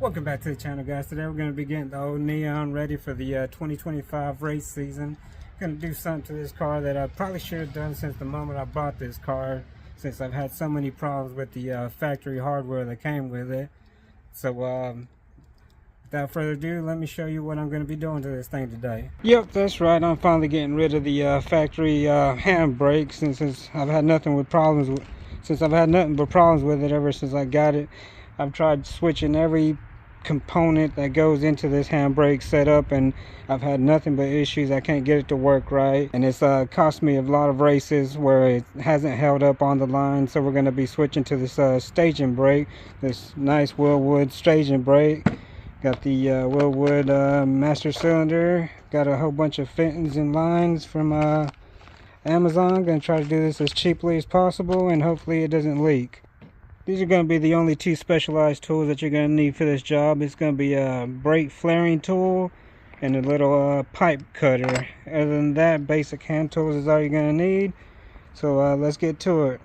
Welcome back to the channel, guys. Today we're going to be getting the old Neon ready for the 2025 race season. Going to do something to this car that I probably should have done since the moment I bought this car, since I've had so many problems with the factory hardware that came with it. So without further ado, let me show you what I'm going to be doing to this thing today. Yep, that's right. I'm finally getting rid of the factory handbrake since I've had nothing but problems with it ever since I got it. I've tried switching every component that goes into this handbrake setup, and I've had nothing but issues. I can't get it to work right, and it's cost me a lot of races where it hasn't held up on the line. So we're going to be switching to this staging brake, this nice Willwood staging brake. Got the Willwood master cylinder, got a whole bunch of fittings and lines from Amazon. Gonna try to do this as cheaply as possible, and hopefully it doesn't leak. These are going to be the only two specialized tools that you're going to need for this job. It's going to be a brake flaring tool and a little pipe cutter. Other than that, basic hand tools is all you're going to need. So let's get to it.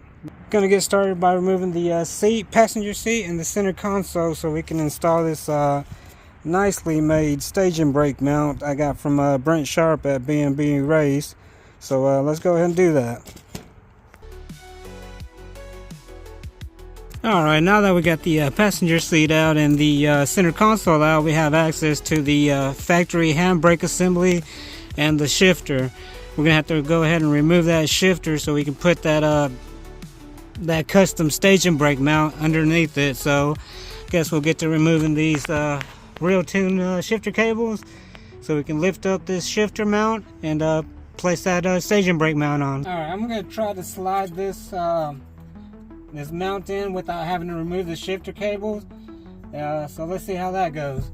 Going to get started by removing the passenger seat and the center console so we can install this nicely made staging brake mount I got from Brent Sharp at B&B Race. So let's go ahead and do that. Alright, now that we got the passenger seat out and the center console out, we have access to the factory handbrake assembly and the shifter. We're going to have to go ahead and remove that shifter so we can put that custom staging brake mount underneath it. So I guess we'll get to removing these real tune shifter cables so we can lift up this shifter mount and place that staging brake mount on. Alright, I'm going to try to slide this mount in without having to remove the shifter cables. So let's see how that goes.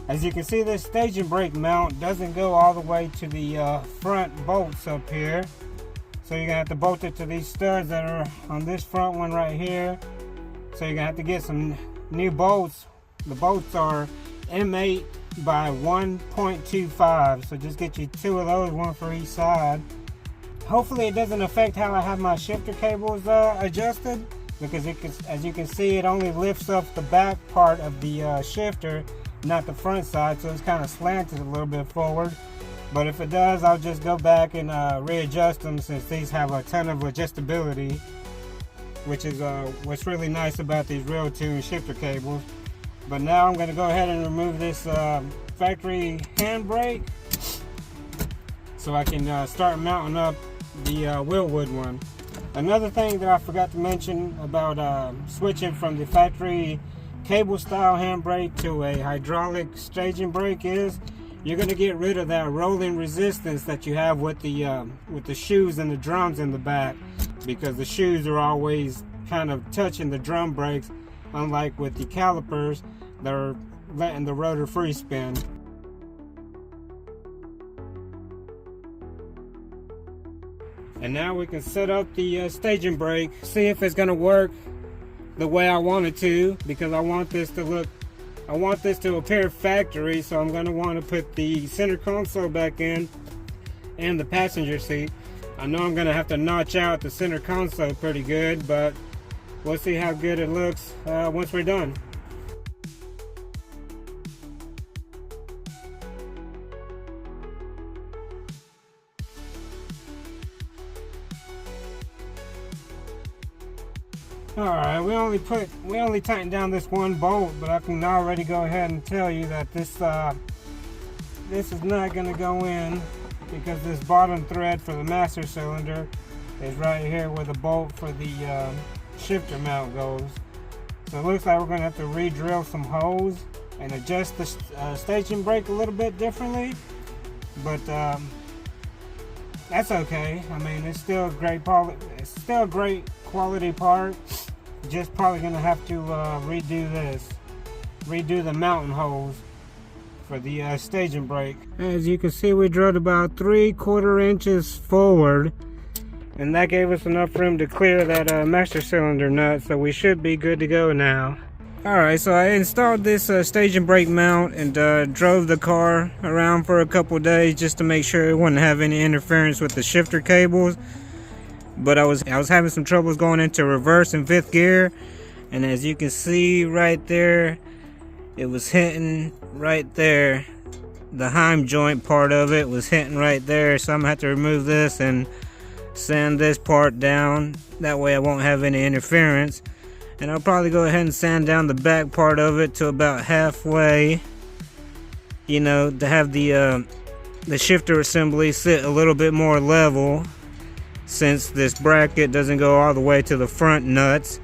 As you can see, this staging brake mount doesn't go all the way to the front bolts up here. So you're going to have to bolt it to these studs that are on this front one right here. So you're going to have to get some new bolts. The bolts are M8 by 1.25. So just get you two of those, one for each side. Hopefully it doesn't affect how I have my shifter cables adjusted. Because as you can see, it only lifts up the back part of the shifter, not the front side, so it's kind of slanted a little bit forward. But if it does, I'll just go back and readjust them, since these have a ton of adjustability, which is what's really nice about these real tune shifter cables. But now I'm going to go ahead and remove this factory handbrake so I can start mounting up the Willwood one. Another thing that I forgot to mention about switching from the factory cable style handbrake to a hydraulic staging brake is you're going to get rid of that rolling resistance that you have with the shoes and the drums in the back, because the shoes are always kind of touching the drum brakes, unlike with the calipers that are letting the rotor free spin. And now we can set up the staging brake, see if it's going to work the way I want it to, because I want this to appear factory. So I'm going to want to put the center console back in and the passenger seat. I know I'm going to have to notch out the center console pretty good, but we'll see how good it looks once we're done. Alright, we only tightened down this one bolt, but I can already go ahead and tell you that this is not going to go in, because this bottom thread for the master cylinder is right here where the bolt for the shifter mount goes. So it looks like we're going to have to re-drill some holes and adjust the staging brake a little bit differently, but that's okay. I mean, it's still a great quality part. Just probably gonna have to redo the mounting holes for the staging brake. As you can see, we drove about 3/4 inches forward, and that gave us enough room to clear that master cylinder nut, so we should be good to go now. Alright, so I installed this staging brake mount and drove the car around for a couple days just to make sure it wouldn't have any interference with the shifter cables. But I was having some troubles going into reverse and fifth gear, and as you can see right there, it was hitting right there. The heim joint part of it was hitting right there, so I'm gonna have to remove this and sand this part down. That way I won't have any interference. And I'll probably go ahead and sand down the back part of it to about halfway, you know, to have the shifter assembly sit a little bit more level, since this bracket doesn't go all the way to the front nuts.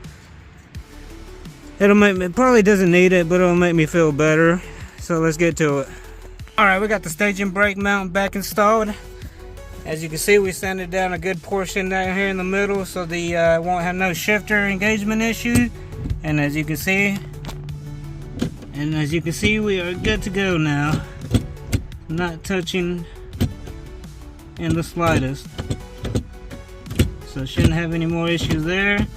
It probably doesn't need it, but it'll make me feel better. So let's get to it. Alright, we got the staging brake mount back installed. As you can see, we sanded down a good portion down here in the middle, so the won't have no shifter engagement issue. And as you can see, we are good to go now. Not touching in the slightest. So shouldn't have any more issues there.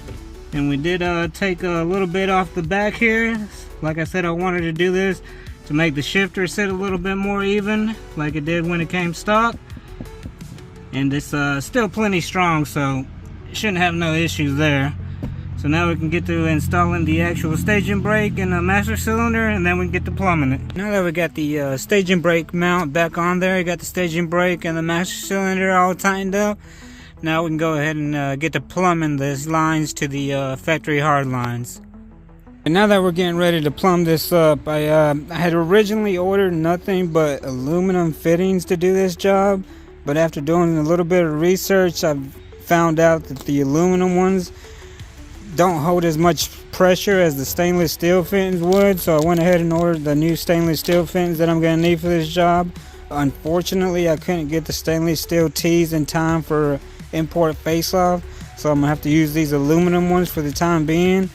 And we did take a little bit off the back here. Like I said, I wanted to do this to make the shifter sit a little bit more even, like it did when it came stock. And it's still plenty strong, so it shouldn't have no issues there. So now we can get to installing the actual staging brake and the master cylinder, and then we can get to plumbing it. Now that we got the staging brake mount back on there, we got the staging brake and the master cylinder all tightened up. Now we can go ahead and get to plumbing these lines to the factory hard lines. And now that we're getting ready to plumb this up, I had originally ordered nothing but aluminum fittings to do this job. But after doing a little bit of research, I've found out that the aluminum ones don't hold as much pressure as the stainless steel fittings would. So I went ahead and ordered the new stainless steel fittings that I'm going to need for this job. Unfortunately, I couldn't get the stainless steel T's in time for import face-off. So I'm going to have to use these aluminum ones for the time being.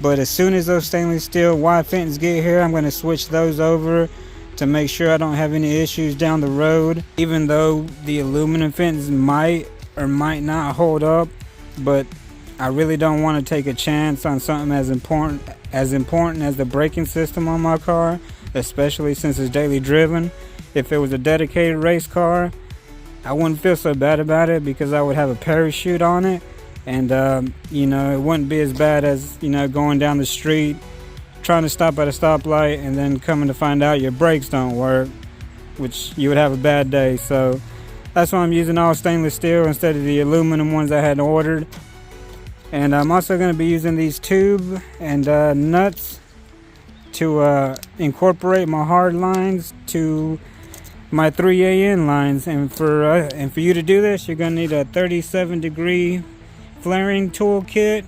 But as soon as those stainless steel wide fittings get here, I'm going to switch those over to make sure I don't have any issues down the road, even though the aluminum fittings might or might not hold up. But I really don't want to take a chance on something as important as the braking system on my car, especially since it's daily driven. If it was a dedicated race car, I wouldn't feel so bad about it because I would have a parachute on it, and you know, it wouldn't be as bad as, you know, going down the street trying to stop at a stoplight and then coming to find out your brakes don't work, which you would have a bad day. So that's why I'm using all stainless steel instead of the aluminum ones I had ordered. And I'm also going to be using these tube and nuts to incorporate my hard lines to my 3AN lines. And for you to do this, you're going to need a 37-degree flaring tool kit.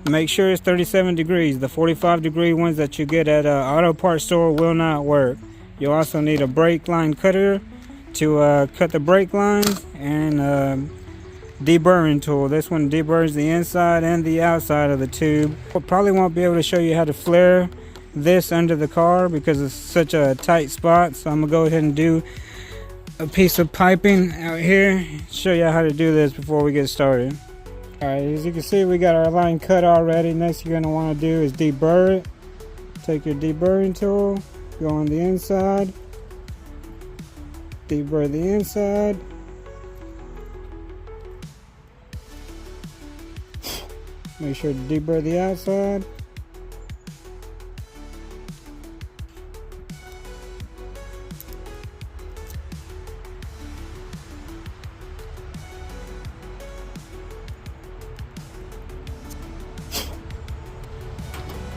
Make sure it's 37 degrees. The 45-degree ones that you get at an auto parts store will not work. You'll also need a brake line cutter to cut the brake lines, and deburring tool. This one deburrs the inside and the outside of the tube. I probably won't be able to show you how to flare this under the car because it's such a tight spot. So I'm gonna go ahead and do a piece of piping out here, show you how to do this before we get started. Alright, as you can see, we got our line cut already. Next you're going to want to do is deburr it. Take your deburring tool, go on the inside, deburr the inside. Make sure to deburr the outside.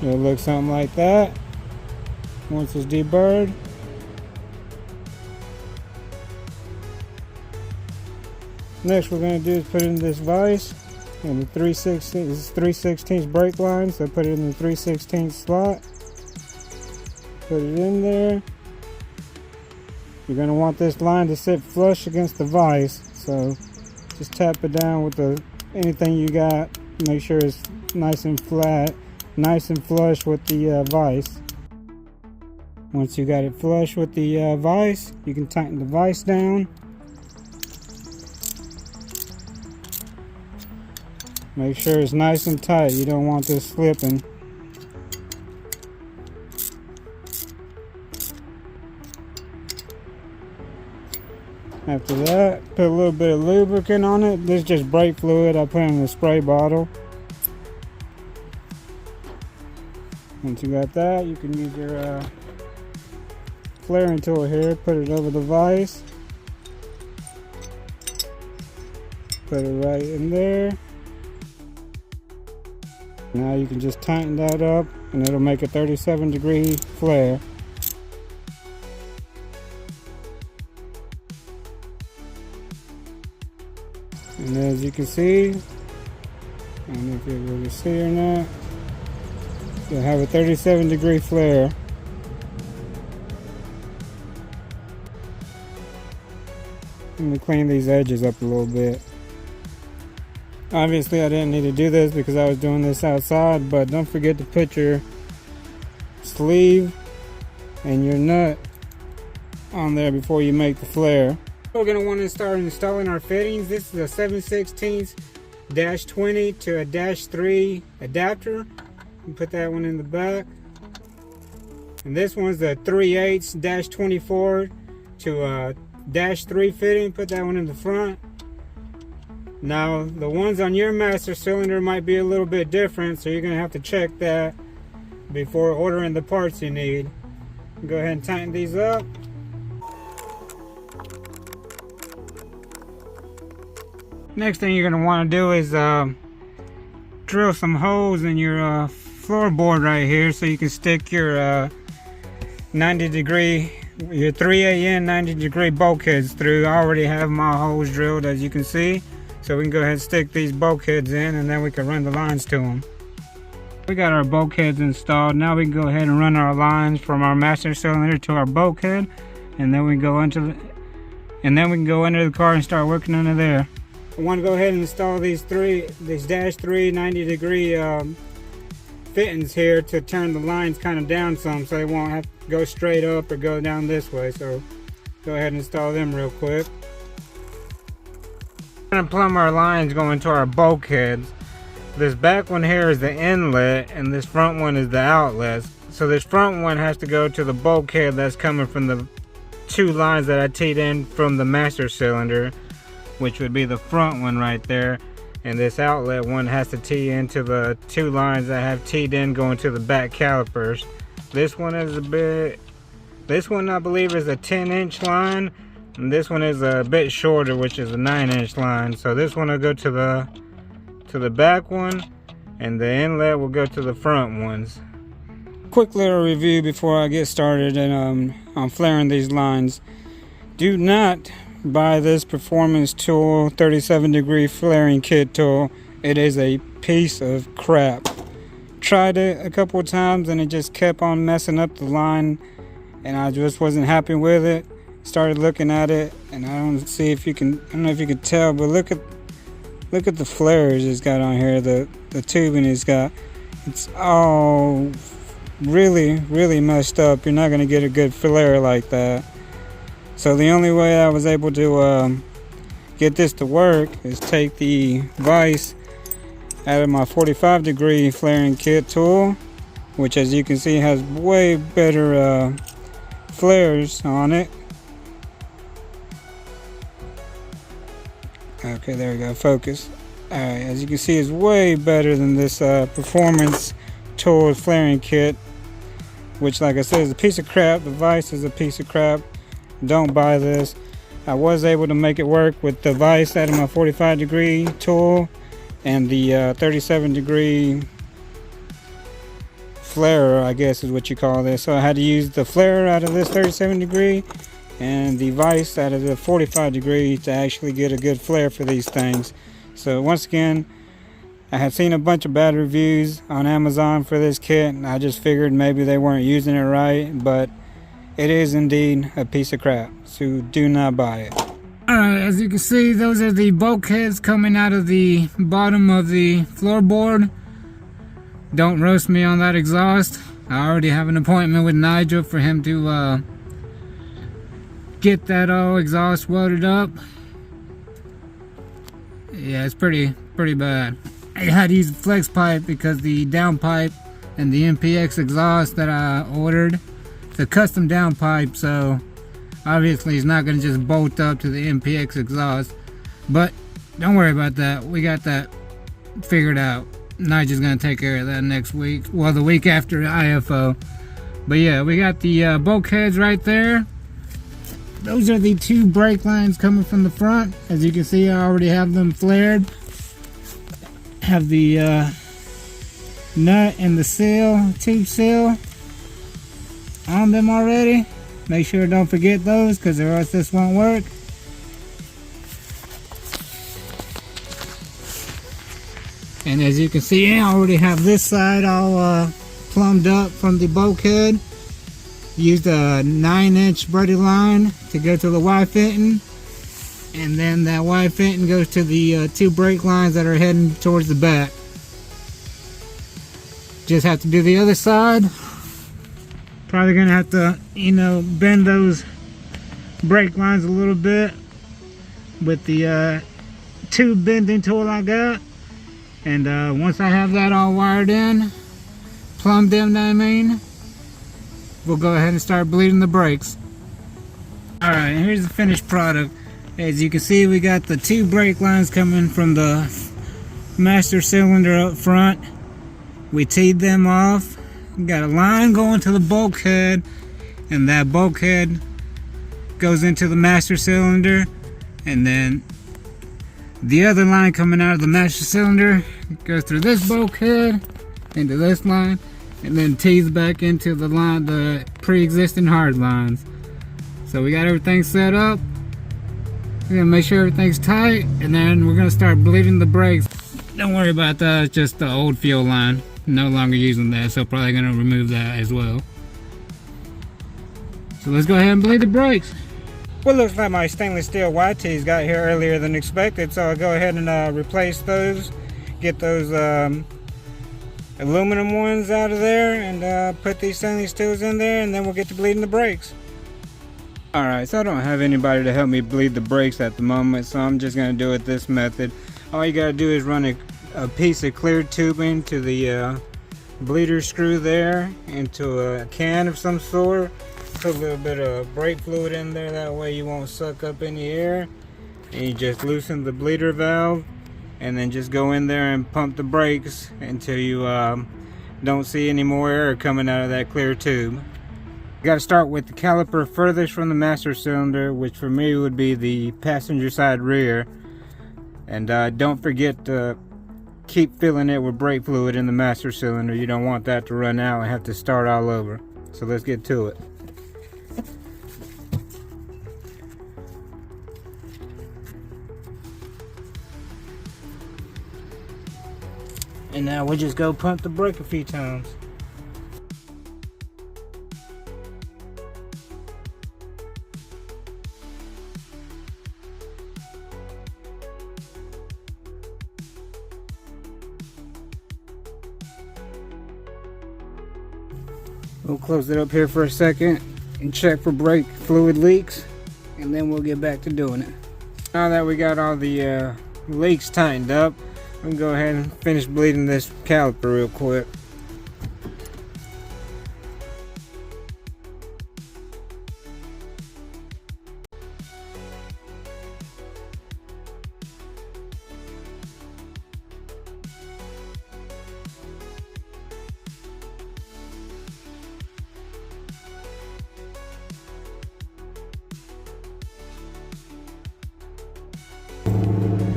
It'll look something like that once it's deburred. Next we're going to do is put in this vise in the 3/16 brake line, so put it in the 3/16 slot. Put it in there. You're going to want this line to sit flush against the vise, so just tap it down with anything you got. Make sure it's nice and flat, nice and flush with the vise. Once you got it flush with the vise, you can tighten the vise down. Make sure it's nice and tight. You don't want this slipping. After that, put a little bit of lubricant on it. This is just brake fluid I put in a spray bottle. Once you got that, you can use your flaring tool here. Put it over the vise. Put it right in there. Now you can just tighten that up and it'll make a 37-degree flare. And as you can see, I don't know if you're able to see or not, you'll have a 37-degree flare. Let me clean these edges up a little bit. Obviously I didn't need to do this because I was doing this outside, but don't forget to put your sleeve and your nut on there before you make the flare. We're going to want to start installing our fittings. This is a 7/16-20 to a -3 adapter. You put that one in the back. And this one's the 3/8-24 to a -3 fitting. Put that one in the front. Now the ones on your master cylinder might be a little bit different, so you're going to have to check that before ordering the parts you need. Go ahead and tighten these up. Next thing you're going to want to do is drill some holes in your floorboard right here so you can stick your 90-degree, your 3AN 90-degree bulkheads through. I already have my holes drilled, as you can see. So we can go ahead and stick these bulkheads in and then we can run the lines to them. We got our bulkheads installed. Now we can go ahead and run our lines from our master cylinder to our bulkhead, and then we can go into the car and start working under there. I want to go ahead and install these -3 90-degree fittings here to turn the lines kind of down some, so they won't have to go straight up or go down this way. So go ahead and install them real quick. We're going to plumb our lines going to our bulkheads. This back one here is the inlet and this front one is the outlet. So this front one has to go to the bulkhead that's coming from the 2 lines that I teed in from the master cylinder, which would be the front one right there, and this outlet one has to tee into the 2 lines that have teed in going to the back calipers. This one is this one I believe is a 10-inch line, and this one is a bit shorter, which is a 9-inch line. So this one will go to the back one, and the inlet will go to the front ones. Quick little review before I get started and on flaring these lines. Do not buy this performance tool 37-degree flaring kit tool. It is a piece of crap. Tried it a couple of times and it just kept on messing up the line, and I just wasn't happy with it. Started looking at it, and I don't know if you can tell, but look at the flares it's got on here, the tubing it's got. It's all really messed up. You're not gonna get a good flare like that. So the only way I was able to get this to work is take the vise out of my 45-degree flaring kit tool, which, as you can see, has way better flares on it. Okay, there we go, focus. Alright, as you can see, it's way better than this performance tool flaring kit, which, like I said, is a piece of crap. The vise is a piece of crap. Don't buy this. I was able to make it work with the vise out of my 45-degree tool and the 37-degree flare, I guess is what you call this. So I had to use the flare out of this 37-degree and the vise out of the 45-degree to actually get a good flare for these things. So once again, I had seen a bunch of bad reviews on Amazon for this kit, and I just figured maybe they weren't using it right, but it is indeed a piece of crap, so do not buy it. Alright, as you can see, those are the bulkheads coming out of the bottom of the floorboard. Don't roast me on that exhaust. I already have an appointment with Nigel for him to get that all exhaust welded up. Yeah, it's pretty bad. I had to use the flex pipe because the downpipe and the MPX exhaust that I ordered, it's a custom downpipe, so obviously it's not going to just bolt up to the MPX exhaust. But don't worry about that. We got that figured out. Nigel's going to take care of that next week. Well, the week after IFO. But yeah, we got the bulkheads right there. Those are the two brake lines coming from the front. As you can see, I already have them flared. Have the nut and the seal, tube seal on them already. Make sure don't forget those, because or else this won't work. And as you can see, I already have this side all plumbed up from the bulkhead. Used a 9-inch braided line to go to the Y fitting, and then that Y fitting goes to the two brake lines that are heading towards the back. Just have to do the other side. Probably gonna have to, bend those brake lines a little bit with the tube bending tool I got. And once I have that all wired in, plumbed in, I mean, we'll go ahead and start bleeding the brakes. Alright, here's the finished product. As you can see, we got the two brake lines coming from the master cylinder up front. We teed them off. We got a line going to the bulkhead, and that bulkhead goes into the master cylinder, and then the other line coming out of the master cylinder goes through this bulkhead into this line, and then tees back into the line, the pre-existing hard lines. So we got everything set up. We're gonna make sure everything's tight, and then we're gonna start bleeding the brakes. Don't worry about that, it's just the old fuel line. No longer using that, so probably gonna remove that as well. So let's go ahead and bleed the brakes. Well, looks like my stainless steel YTs got here earlier than expected, so I'll go ahead and replace those. Get those aluminum ones out of there, and put these stainless steels in there, and then we'll get to bleeding the brakes. Alright, so I don't have anybody to help me bleed the brakes at the moment, so I'm just going to do it this method. All you got to do is run a piece of clear tubing to the bleeder screw there into a can of some sort. Put a little bit of brake fluid in there, that way you won't suck up any air. And you just loosen the bleeder valve, and then just go in there and pump the brakes until you don't see any more air coming out of that clear tube. You got to start with the caliper furthest from the master cylinder, which for me would be the passenger side rear. And don't forget to keep filling it with brake fluid in the master cylinder. You don't want that to run out and have to start all over. So let's get to it. And now we'll just go pump the brake a few times. We'll close it up here for a second and check for brake fluid leaks, and then we'll get back to doing it. Now that we got all the leaks tightened up, I'm gonna go ahead and finish bleeding this caliper real quick.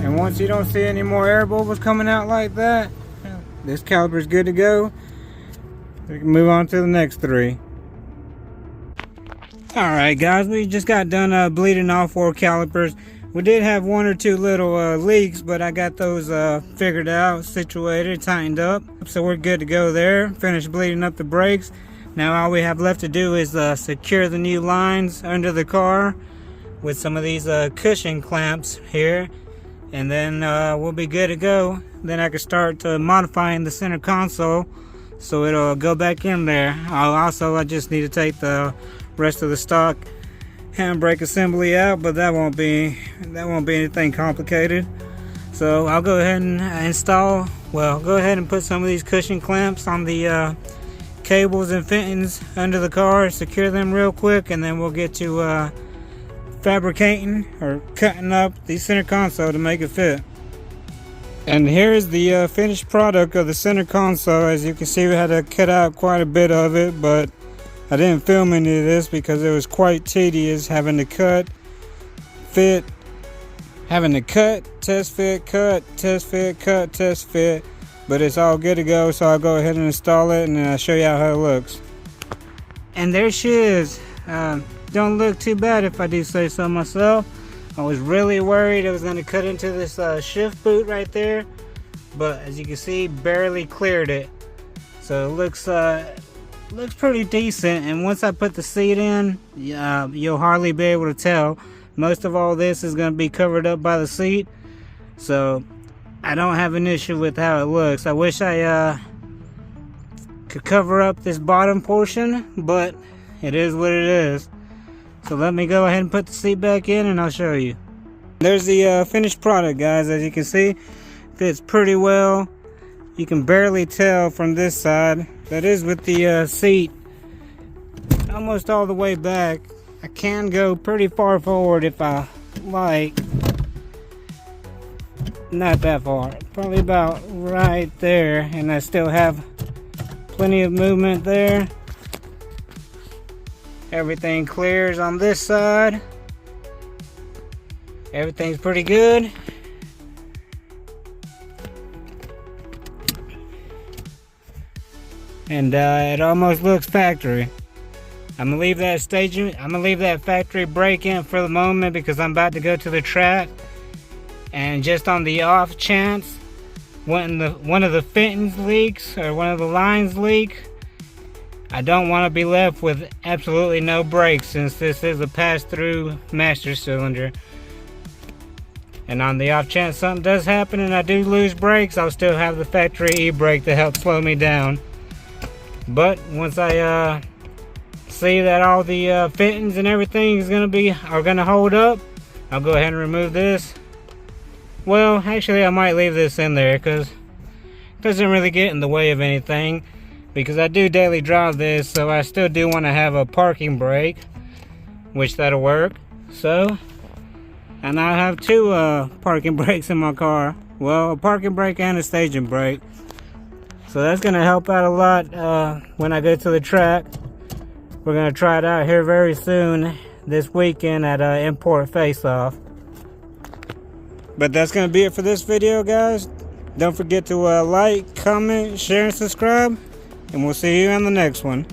And once you don't see any more air bubbles coming out like that, this caliper is good to go. We can move on to the next three. Alright guys, we just got done bleeding all 4 calipers. We did have 1 or 2 little leaks, but I got those figured out, situated, tightened up. So we're good to go there. Finished bleeding up the brakes. Now all we have left to do is secure the new lines under the car with some of these cushion clamps here. And then we'll be good to go. Then I can start modifying the center console so it'll go back in there. I just need to take the rest of the stock handbrake assembly out, but that won't be anything complicated. So I'll go ahead and go ahead and put some of these cushion clamps on the cables and fittings under the car, secure them real quick, and then we'll get to fabricating or cutting up the center console to make it fit. And here's the finished product of the center console. As you can see, we had to cut out quite a bit of it, but I didn't film any of this because it was quite tedious having to cut, fit, test fit, cut, test fit, cut, test fit. But it's all good to go, so I'll go ahead and install it and I'll show you how it looks. And there she is. Don't look too bad if I do say so myself. I was really worried it was going to cut into this shift boot right there, but as you can see, barely cleared it. So it looks pretty decent, and once I put the seat in, you'll hardly be able to tell. Most of all this is going to be covered up by the seat, so I don't have an issue with how it looks. I wish I could cover up this bottom portion, but it is what it is. So let me go ahead and put the seat back in and I'll show you. There's the finished product, guys. As you can see, fits pretty well. You can barely tell from this side. That is with the seat almost all the way back. I can go pretty far forward if I like. Not that far, probably about right there, and I still have plenty of movement there. Everything clears on this side. Everything's pretty good. And it almost looks factory. I'm gonna leave that factory brake in for the moment because I'm about to go to the track. And just on the off chance one of the fittings leaks or one of the lines leak, I don't want to be left with absolutely no brakes, since this is a pass-through master cylinder. And on the off chance something does happen and I do lose brakes, I'll still have the factory e-brake to help slow me down. But once I see that all the fittings and everything are gonna hold up, I'll go ahead and remove this. Well, actually I might leave this in there because it doesn't really get in the way of anything, because I do daily drive this, so I still do want to have a parking brake, which that'll work. So, and I have two parking brakes in my car. Well, a parking brake and a staging brake. So that's going to help out a lot when I go to the track. We're going to try it out here very soon this weekend at Import Face Off. But that's going to be it for this video, guys. Don't forget to like, comment, share, and subscribe. And we'll see you on the next one.